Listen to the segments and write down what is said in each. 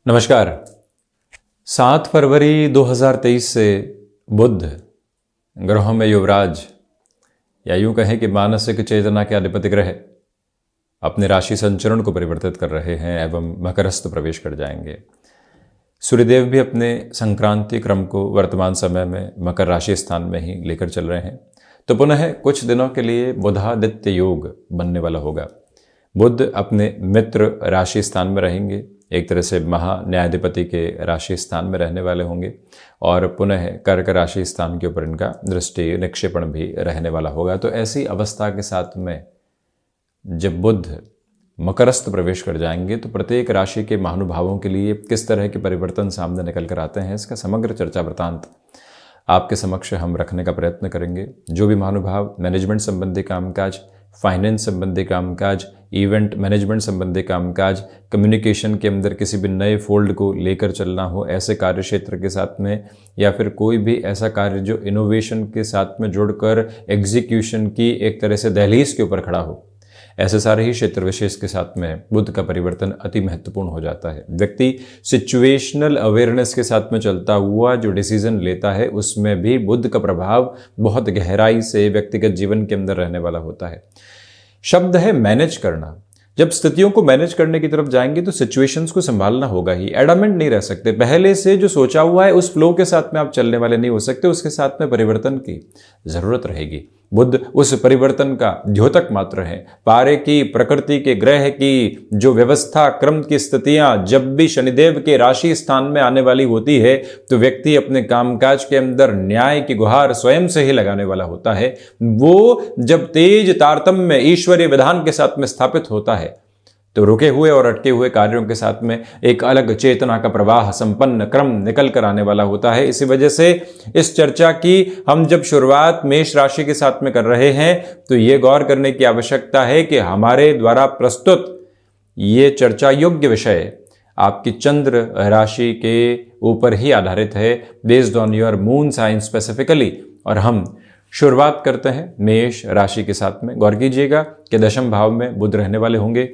नमस्कार। 7 फरवरी 2023 से बुध ग्रहों में युवराज या यूं कहें कि मानसिक चेतना के अधिपति ग्रह अपने राशि संचरण को परिवर्तित कर रहे हैं एवं मकरस्थ प्रवेश कर जाएंगे। सूर्यदेव भी अपने संक्रांति क्रम को वर्तमान समय में मकर राशि स्थान में ही लेकर चल रहे हैं, तो पुनः कुछ दिनों के लिए बुधादित्य योग बनने वाला होगा। बुध अपने मित्र राशि स्थान में रहेंगे, एक तरह से महान्यायाधिपति के राशि स्थान में रहने वाले होंगे और पुनः कर्क राशि स्थान के ऊपर इनका दृष्टि निक्षेपण भी रहने वाला होगा। तो ऐसी अवस्था के साथ में जब बुध मकरस्थ प्रवेश कर जाएंगे तो प्रत्येक राशि के महानुभावों के लिए किस तरह के परिवर्तन सामने निकल कर आते हैं, इसका समग्र चर्चा वृत्तांत आपके समक्ष हम रखने का प्रयत्न करेंगे। जो भी महानुभाव मैनेजमेंट संबंधी कामकाज, फाइनेंस संबंधी कामकाज, इवेंट मैनेजमेंट संबंधी कामकाज, कम्युनिकेशन के अंदर किसी भी नए फोल्ड को लेकर चलना हो, ऐसे कार्य क्षेत्र के साथ में, या फिर कोई भी ऐसा कार्य जो इनोवेशन के साथ में जुड़कर एग्जीक्यूशन की एक तरह से दहलीज के ऊपर खड़ा हो, ऐसे सारे ही क्षेत्र विशेष के साथ में बुध का परिवर्तन अति महत्वपूर्ण हो जाता है। व्यक्ति सिचुएशनल अवेयरनेस के साथ में चलता हुआ जो डिसीजन लेता है उसमें भी बुध का प्रभाव बहुत गहराई से व्यक्तिगत जीवन के अंदर रहने वाला होता है। शब्द है मैनेज करना। जब स्थितियों को मैनेज करने की तरफ जाएंगे तो सिचुएशंस को संभालना होगा ही, एडमेंट नहीं रह सकते। पहले से जो सोचा हुआ है उस फ्लो के साथ में आप चलने वाले नहीं हो सकते, उसके साथ में परिवर्तन की जरूरत रहेगी। बुध उस परिवर्तन का द्योतक मात्र है। पारे की प्रकृति के ग्रह की जो व्यवस्था क्रम की स्थितियां जब भी शनिदेव के राशि स्थान में आने वाली होती है तो व्यक्ति अपने कामकाज के अंदर न्याय की गुहार स्वयं से ही लगाने वाला होता है। वो जब तेज तारतम्य ईश्वरीय विधान के साथ में स्थापित होता है तो रुके हुए और अटके हुए कार्यों के साथ में एक अलग चेतना का प्रवाह संपन्न क्रम निकल कर आने वाला होता है। इसी वजह से इस चर्चा की हम जब शुरुआत मेष राशि के साथ में कर रहे हैं तो ये गौर करने की आवश्यकता है कि हमारे द्वारा प्रस्तुत ये चर्चा योग्य विषय आपकी चंद्र राशि के ऊपर ही आधारित है, based on your moon sign specifically. और हम शुरुआत करते हैं मेष राशि के साथ में। गौर कीजिएगा कि दशम भाव में बुध रहने वाले होंगे।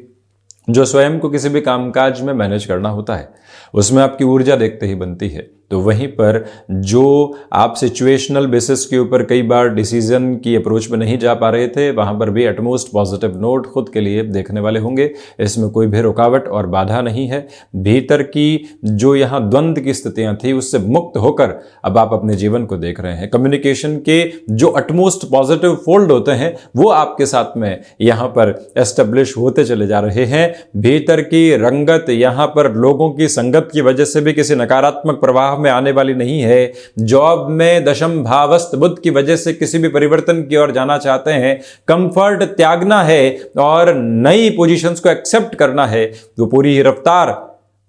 जो स्वयं को किसी भी कामकाज में मैनेज करना होता है उसमें आपकी ऊर्जा देखते ही बनती है, तो वहीं पर जो आप सिचुएशनल बेसिस के ऊपर कई बार डिसीजन की अप्रोच में नहीं जा पा रहे थे, वहां पर भी एटमोस्ट पॉजिटिव नोट खुद के लिए देखने वाले होंगे। इसमें कोई भी रुकावट और बाधा नहीं है। भीतर की जो यहाँ द्वंद्व की स्थितियां थी उससे मुक्त होकर अब आप अपने जीवन को देख रहे हैं। कम्युनिकेशन के जो एटमोस्ट पॉजिटिव फोल्ड होते हैं वो आपके साथ में यहाँ पर एस्टेब्लिश होते चले जा रहे हैं। भीतर की रंगत यहाँ पर लोगों की संगत की वजह से भी किसी नकारात्मक प्रवाह में आने वाली नहीं है। जॉब में दशम भावस्थ बुध की वजह से किसी भी परिवर्तन की ओर जाना चाहते हैं, कंफर्ट त्यागना है और नई पोजीशंस को एक्सेप्ट करना है, तो पूरी ही रफ्तार,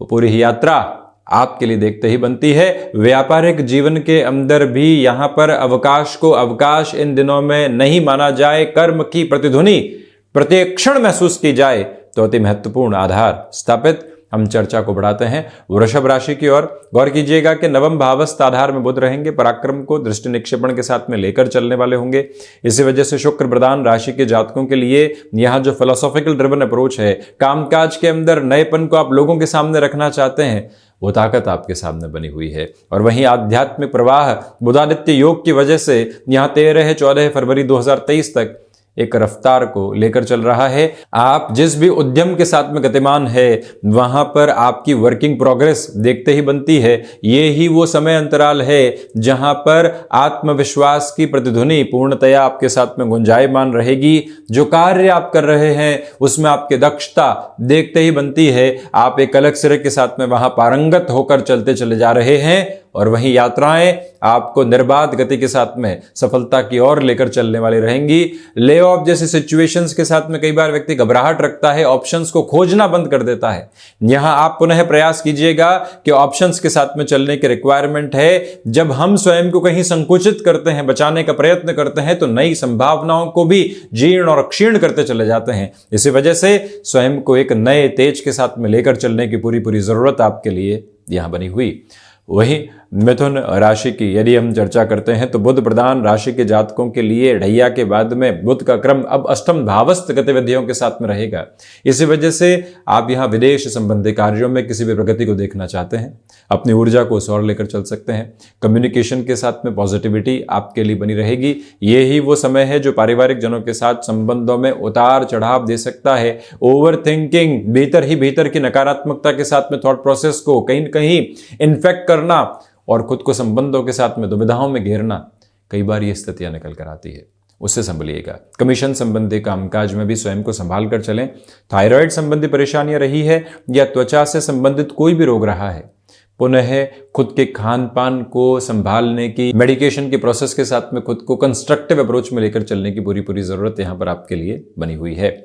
वो पूरी ही यात्रा आपके लिए देखते ही बनती है। व्यापारिक जीवन के अंदर भी यहां पर अवकाश को अवकाश इन दिनों में नहीं माना जाए। कर्म की प्रतिध्वनि प्रत्येक क्षण महसूस की जाए तो अति महत्वपूर्ण आधार स्थापित। हम चर्चा को बढ़ाते हैं वृषभ राशि की ओर। गौर कीजिएगा कि नवम भावस्थ आधार में बुध रहेंगे, पराक्रम को दृष्टि निक्षेपण के साथ में लेकर चलने वाले होंगे। इसी वजह से शुक्र प्रधान राशि के जातकों के लिए यहाँ जो फिलोसॉफिकल ड्रिवन अप्रोच है, कामकाज के अंदर नएपन को आप लोगों के सामने रखना चाहते हैं, वो ताकत आपके सामने बनी हुई है। और वहीं आध्यात्मिक प्रवाह बुधादित्य योग की वजह से यहाँ 13-14 फरवरी 2023 तक एक रफ्तार को लेकर चल रहा है। आप जिस भी उद्यम के साथ में गतिमान है वहां पर आपकी वर्किंग प्रोग्रेस देखते ही बनती है। ये ही वो समय अंतराल है जहां पर आत्मविश्वास की प्रतिध्वनि पूर्णतया आपके साथ में गुंजायमान रहेगी। जो कार्य आप कर रहे हैं उसमें आपकी दक्षता देखते ही बनती है। आप एक अलग सिरे के साथ में वहां पारंगत होकर चलते चले जा रहे हैं और वहीं यात्राएं आपको निर्बाध गति के साथ में सफलता की ओर लेकर चलने वाली रहेंगी। ले ऑफ जैसी सिचुएशंस के साथ में कई बार व्यक्ति घबराहट रखता है, ऑप्शंस को खोजना बंद कर देता है। यहां आप पुनः प्रयास कीजिएगा कि ऑप्शंस के साथ में चलने की रिक्वायरमेंट है। जब हम स्वयं को कहीं संकुचित करते हैं, बचाने का प्रयत्न करते हैं, तो नई संभावनाओं को भी जीर्ण और क्षीण करते चले जाते हैं। इसी वजह से स्वयं को एक नए तेज के साथ में लेकर चलने की पूरी जरूरत आपके लिए यहां बनी हुई। वहीं मिथुन राशि की यदि हम चर्चा करते हैं तो बुध प्रधान राशि के जातकों के लिए ढैया के बाद में बुध का क्रम अब अष्टम भावस्थ गतिविधियों के साथ में रहेगा। इसी वजह से आप यहाँ विदेश संबंधी कार्यों में किसी भी प्रगति को देखना चाहते हैं, अपनी ऊर्जा को उस ओर लेकर चल सकते हैं। कम्युनिकेशन के साथ में पॉजिटिविटी आपके लिए बनी रहेगी। ये ही वो समय है जो पारिवारिक जनों के साथ संबंधों में उतार चढ़ाव दे सकता है। ओवर थिंकिंग, भीतर ही भीतर की नकारात्मकता के साथ में थॉट प्रोसेस को कहीं न कहीं इन्फेक्ट करना और खुद को संबंधों के साथ में दुविधाओं में घेरना, कई बार ये स्थितियां निकल कर आती है, उससे संभलिएगा। कमीशन संबंधी कामकाज में भी स्वयं को संभाल कर चलें। थायराइड संबंधी परेशानियां रही है या त्वचा से संबंधित कोई भी रोग रहा है, पुनः खुद के खान पान को संभालने की, मेडिकेशन की प्रोसेस के साथ में खुद को कंस्ट्रक्टिव अप्रोच में लेकर चलने की पूरी जरूरत यहां पर आपके लिए बनी हुई है।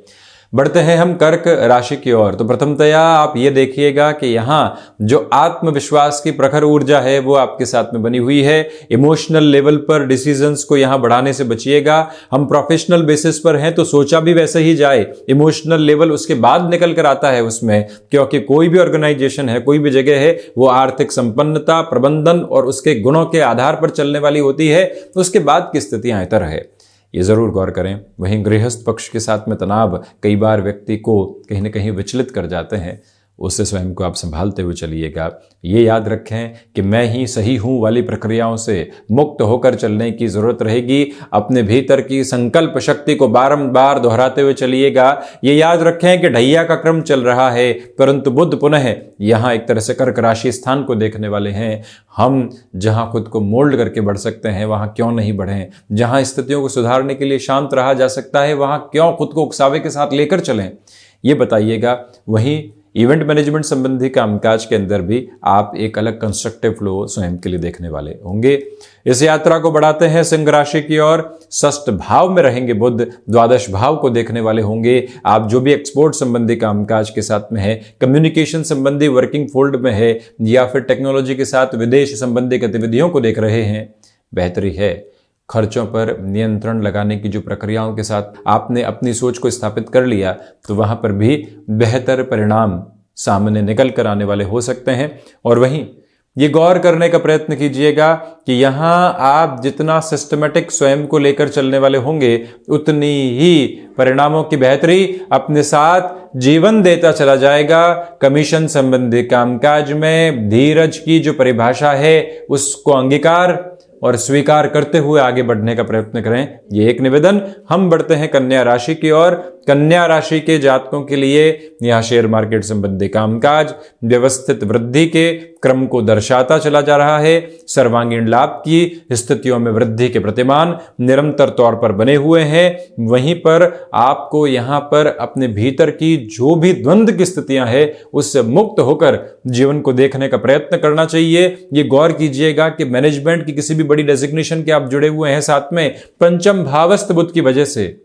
बढ़ते हैं हम कर्क राशि की ओर। तो प्रथमतया आप ये देखिएगा कि यहाँ जो आत्मविश्वास की प्रखर ऊर्जा है वो आपके साथ में बनी हुई है। इमोशनल लेवल पर डिसीजंस को यहाँ बढ़ाने से बचिएगा। हम प्रोफेशनल बेसिस पर हैं तो सोचा भी वैसे ही जाए, इमोशनल लेवल उसके बाद निकल कर आता है उसमें, क्योंकि कोई भी ऑर्गेनाइजेशन है, कोई भी जगह है, वो आर्थिक संपन्नता, प्रबंधन और उसके गुणों के आधार पर चलने वाली होती है। तो उसके बाद की स्थितियां इतर है, ये जरूर गौर करें। वहीं गृहस्थ पक्ष के साथ में तनाव कई बार व्यक्ति को कहीं न कहीं विचलित कर जाते हैं, उससे स्वयं को आप संभालते हुए चलिएगा। ये याद रखें कि मैं ही सही हूं वाली प्रक्रियाओं से मुक्त होकर चलने की जरूरत रहेगी। अपने भीतर की संकल्प शक्ति को बारंबार दोहराते हुए चलिएगा। ये याद रखें कि ढैया का क्रम चल रहा है, परंतु बुध पुनः यहाँ एक तरह से कर्क राशि स्थान को देखने वाले हैं। हम जहाँ खुद को मोल्ड करके बढ़ सकते हैं वहाँ क्यों नहीं बढ़ें, जहाँ स्थितियों को सुधारने के लिए शांत रहा जा सकता है वहाँ क्यों खुद को उकसावे के साथ लेकर चलें, ये बताइएगा। वहीं इवेंट मैनेजमेंट संबंधी कामकाज के अंदर भी आप एक अलग कंस्ट्रक्टिव फ्लो स्वयं के लिए देखने वाले होंगे। इस यात्रा को बढ़ाते हैं सिंह राशि की ओर। षष्ठ भाव में रहेंगे बुध, द्वादश भाव को देखने वाले होंगे। आप जो भी एक्सपोर्ट संबंधी कामकाज के साथ में है, कम्युनिकेशन संबंधी वर्किंग फील्ड में है या फिर टेक्नोलॉजी के साथ विदेश संबंधी गतिविधियों को देख रहे हैं, बेहतरी है। खर्चों पर नियंत्रण लगाने की जो प्रक्रियाओं के साथ आपने अपनी सोच को स्थापित कर लिया तो वहां पर भी बेहतर परिणाम सामने निकल कर आने वाले हो सकते हैं। और वहीं ये गौर करने का प्रयत्न कीजिएगा कि यहाँ आप जितना सिस्टमेटिक स्वयं को लेकर चलने वाले होंगे उतनी ही परिणामों की बेहतरी अपने साथ जीवन देता चला जाएगा। कमीशन संबंधी कामकाज में धीरज की जो परिभाषा है उसको अंगीकार और स्वीकार करते हुए आगे बढ़ने का प्रयत्न करें, ये एक निवेदन। हम बढ़ते हैं कन्या राशि की ओर। कन्या राशि के जातकों के लिए यहां शेयर मार्केट संबंधी कामकाज व्यवस्थित वृद्धि के क्रम को दर्शाता चला जा रहा है। सर्वांगीण लाभ की स्थितियों में वृद्धि के प्रतिमान निरंतर तौर पर बने हुए हैं। वहीं पर आपको यहां पर अपने भीतर की जो भी द्वंद्व की स्थितियां हैं उससे मुक्त होकर जीवन को देखने का प्रयत्न करना चाहिए। ये गौर कीजिएगा कि मैनेजमेंट की किसी भी बड़ी डेजिग्नेशन के आप जुड़े हुए हैं, साथ में पंचम भावस्थ बुध की वजह से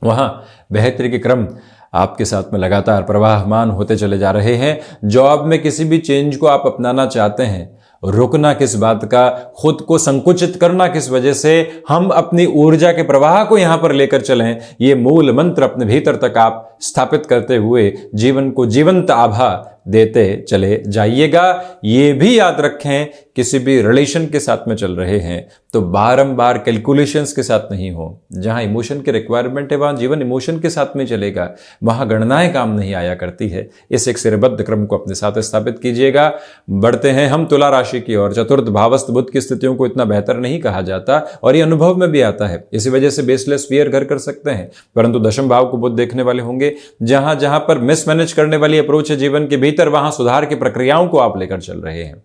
वहां बेहतरी के क्रम आपके साथ में लगातार प्रवाहमान होते चले जा रहे हैं। जॉब में किसी भी चेंज को आप अपनाना चाहते हैं, रुकना किस बात का, खुद को संकुचित करना किस वजह से, हम अपनी ऊर्जा के प्रवाह को यहां पर लेकर चलें, ये मूल मंत्र अपने भीतर तक आप स्थापित करते हुए जीवन को जीवंत आभा देते चले जाइएगा। ये भी याद रखें किसी भी रिलेशन के साथ में चल रहे हैं तो बारंबार कैलकुलेशंस के साथ नहीं हो। जहां इमोशन की रिक्वायरमेंट है वहां जीवन इमोशन के साथ में चलेगा, वहां गणनाएं काम नहीं आया करती है। इस एक सिरबद्ध क्रम को अपने साथ स्थापित कीजिएगा। बढ़ते हैं हम तुला राशि की ओर। चतुर्थ भावस्थ बुध की स्थितियों को इतना बेहतर नहीं कहा जाता और ये अनुभव में भी आता है, इसी वजह से बेसलेस फियर घर कर सकते हैं, परंतु दशम भाव को बुध देखने वाले होंगे। जहां जहां पर मिसमैनेज करने वाली अप्रोच है जीवन के भीतर, वहां सुधार की प्रक्रियाओं को आप लेकर चल रहे हैं।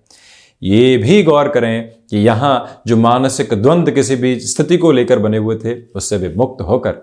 ये भी गौर करें कि यहां जो मानसिक द्वंद्व किसी भी स्थिति को लेकर बने हुए थे उससे भी मुक्त होकर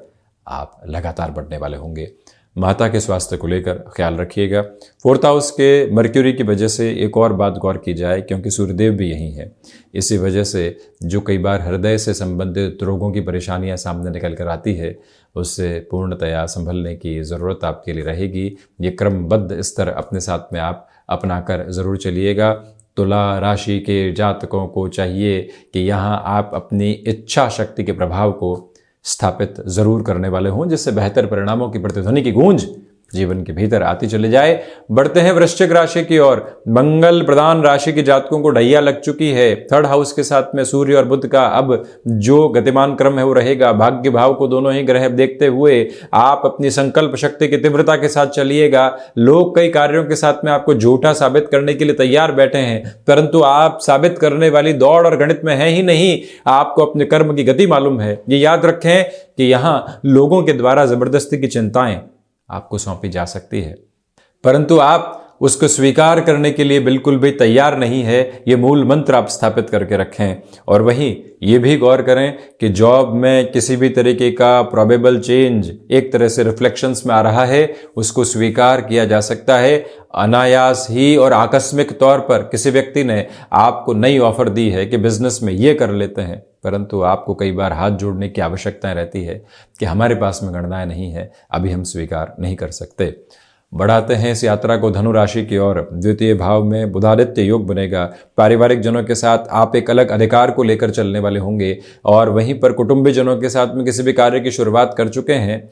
आप लगातार बढ़ने वाले होंगे। माता के स्वास्थ्य को लेकर ख्याल रखिएगा। फोर्थ हाउस के मर्क्यूरी की वजह से एक और बात गौर की जाए, क्योंकि सूर्यदेव भी यही है, इसी वजह से जो कई बार हृदय से संबंधित रोगों की परेशानियां सामने निकल कर आती है उससे पूर्णतया संभलने की ज़रूरत आपके लिए रहेगी। ये क्रमबद्ध स्तर अपने साथ में आप अपनाकर ज़रूर चलिएगा। तुला राशि के जातकों को चाहिए कि यहाँ आप अपनी इच्छा शक्ति के प्रभाव को स्थापित जरूर करने वाले हों, जिससे बेहतर परिणामों की प्रतिध्वनि की गूंज जीवन के भीतर आती चली जाए। बढ़ते हैं वृश्चिक राशि की ओर। मंगल प्रधान राशि के जातकों को ढैया लग चुकी है। थर्ड हाउस के साथ में सूर्य और बुध का अब जो गतिमान क्रम है वो रहेगा। भाग्य भाव को दोनों ही ग्रह देखते हुए आप अपनी संकल्प शक्ति की तीव्रता के साथ चलिएगा। लोग कई कार्यों के साथ में आपको झूठा साबित करने के लिए तैयार बैठे हैं, परंतु आप साबित करने वाली दौड़ और गणित में है ही नहीं, आपको अपने कर्म की गति मालूम है। ये याद रखें कि यहां लोगों के द्वारा जबरदस्ती की चिंताएं आपको सौंपी जा सकती है, परंतु आप उसको स्वीकार करने के लिए बिल्कुल भी तैयार नहीं है। ये मूल मंत्र आप स्थापित करके रखें। और वहीं ये भी गौर करें कि जॉब में किसी भी तरीके का प्रोबेबल चेंज एक तरह से रिफ्लेक्शंस में आ रहा है, उसको स्वीकार किया जा सकता है। अनायास ही और आकस्मिक तौर पर किसी व्यक्ति ने आपको नई ऑफर दी है कि बिजनेस में ये कर लेते हैं, परंतु आपको कई बार हाथ जोड़ने की आवश्यकता रहती है कि हमारे पास में गणनाएं नहीं है, अभी हम स्वीकार नहीं कर सकते। बढ़ाते हैं इस यात्रा को धनु राशि की ओर। द्वितीय भाव में बुधादित्य योग बनेगा। पारिवारिक जनों के साथ आप एक अलग अधिकार को लेकर चलने वाले होंगे और वहीं पर कुटुंबी जनों के साथ में किसी भी कार्य की शुरुआत कर चुके हैं।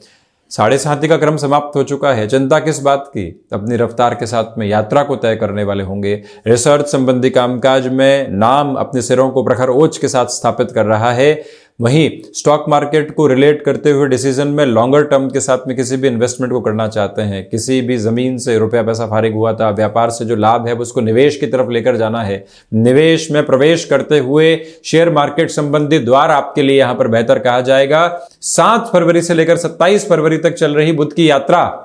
7:30 का क्रम समाप्त हो चुका है। चिंता किस बात की, अपनी रफ्तार के साथ में यात्रा को तय करने वाले होंगे। रिसर्च संबंधी कामकाज में नाम अपने सिरों को प्रखर ओज के साथ स्थापित कर रहा है। वहीं स्टॉक मार्केट को रिलेट करते हुए डिसीजन में लॉन्गर टर्म के साथ में किसी भी इन्वेस्टमेंट को करना चाहते हैं। किसी भी जमीन से रुपया पैसा फारिग हुआ था, व्यापार से जो लाभ है उसको निवेश की तरफ लेकर जाना है। निवेश में प्रवेश करते हुए शेयर मार्केट संबंधी द्वार आपके लिए यहां पर बेहतर कहा जाएगा। 7 फरवरी से लेकर 27 फरवरी तक चल रही बुध की यात्रा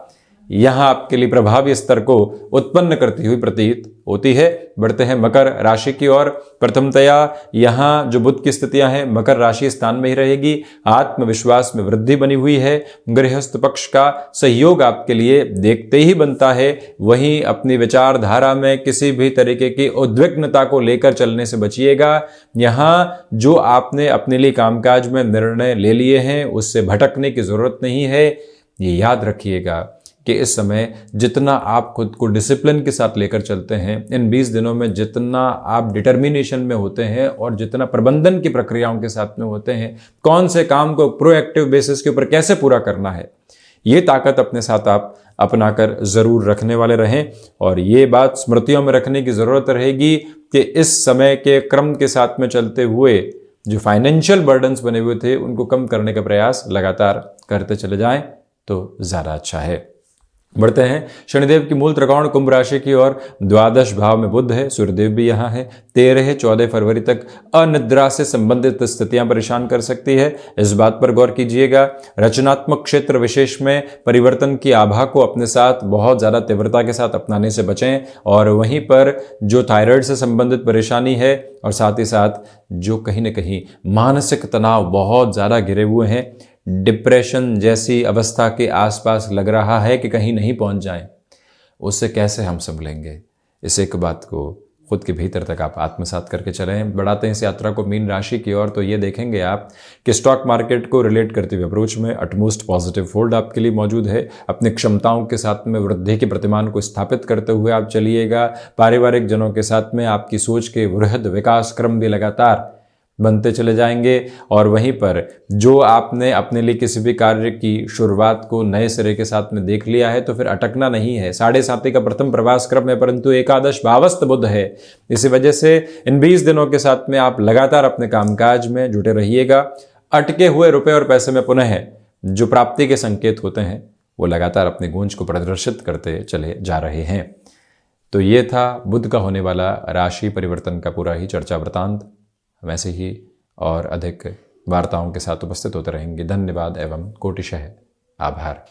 यहां आपके लिए प्रभावी स्तर को उत्पन्न करती हुई प्रतीत होती है। बढ़ते हैं मकर राशि की ओर। प्रथमतया यहां जो बुध की स्थितियां हैं, मकर राशि स्थान में ही रहेगी। आत्मविश्वास में वृद्धि बनी हुई है। गृहस्थ पक्ष का सहयोग आपके लिए देखते ही बनता है। वहीं अपनी विचारधारा में किसी भी तरीके की उद्विग्नता को लेकर चलने से बचिएगा। यहां जो आपने अपने लिए कामकाज में निर्णय ले लिए हैं उससे भटकने की जरूरत नहीं है। ये याद रखिएगा कि इस समय जितना आप खुद को डिसिप्लिन के साथ लेकर चलते हैं, इन 20 दिनों में जितना आप डिटर्मिनेशन में होते हैं और जितना प्रबंधन की प्रक्रियाओं के साथ में होते हैं, कौन से काम को प्रोएक्टिव बेसिस के ऊपर कैसे पूरा करना है, ये ताकत अपने साथ आप अपनाकर जरूर रखने वाले रहें। और ये बात स्मृतियों में रखने की जरूरत रहेगी कि इस समय के क्रम के साथ में चलते हुए जो फाइनेंशियल बर्डन्स बने हुए थे उनको कम करने का प्रयास लगातार करते चले जाएं तो ज्यादा अच्छा है। बढ़ते हैं शनिदेव की मूल त्रिकोण कुंभ राशि की ओर। द्वादश भाव में बुध है, सूर्यदेव भी यहाँ है। 13-14 फरवरी तक अनिद्रा से संबंधित स्थितियां परेशान कर सकती है, इस बात पर गौर कीजिएगा। रचनात्मक क्षेत्र विशेष में परिवर्तन की आभा को अपने साथ बहुत ज्यादा तीव्रता के साथ अपनाने से बचें। और वहीं पर जो थायराइड से संबंधित परेशानी है और साथ ही साथ जो कहीं ना कहीं मानसिक तनाव बहुत ज्यादा घिरे हुए हैं, डिप्रेशन जैसी अवस्था के आसपास लग रहा है कि कहीं नहीं पहुंच जाएं, उससे कैसे हम संभलेंगे, इस एक बात को खुद के भीतर तक आप आत्मसात करके चलें। बढ़ाते हैं इस यात्रा को मीन राशि की ओर। तो ये देखेंगे आप कि स्टॉक मार्केट को रिलेट करते हुए अप्रोच में अटमोस्ट पॉजिटिव फोल्ड आपके लिए मौजूद है। अपनी क्षमताओं के साथ में वृद्धि के प्रतिमान को स्थापित करते हुए आप चलिएगा। पारिवारिक जनों के साथ में आपकी सोच के वृहद विकास क्रम भी लगातार बनते चले जाएंगे। और वहीं पर जो आपने अपने लिए किसी भी कार्य की शुरुआत को नए सिरे के साथ में देख लिया है तो फिर अटकना नहीं है। 7.5 का प्रथम प्रवास क्रम है, परंतु एकादश भावस्थ बुध है। इसी वजह से इन 20 दिनों के साथ में आप लगातार अपने कामकाज में जुटे रहिएगा। अटके हुए रुपए और पैसे में पुनः जो प्राप्ति के संकेत होते हैं वो लगातार अपनी गूंज को प्रदर्शित करते चले जा रहे हैं। तो ये था बुध का होने वाला राशि परिवर्तन का पूरा ही चर्चा वृतांत। वैसे ही और अधिक वार्ताओं के साथ उपस्थित होते रहेंगे। धन्यवाद एवं कोटिशः आभार।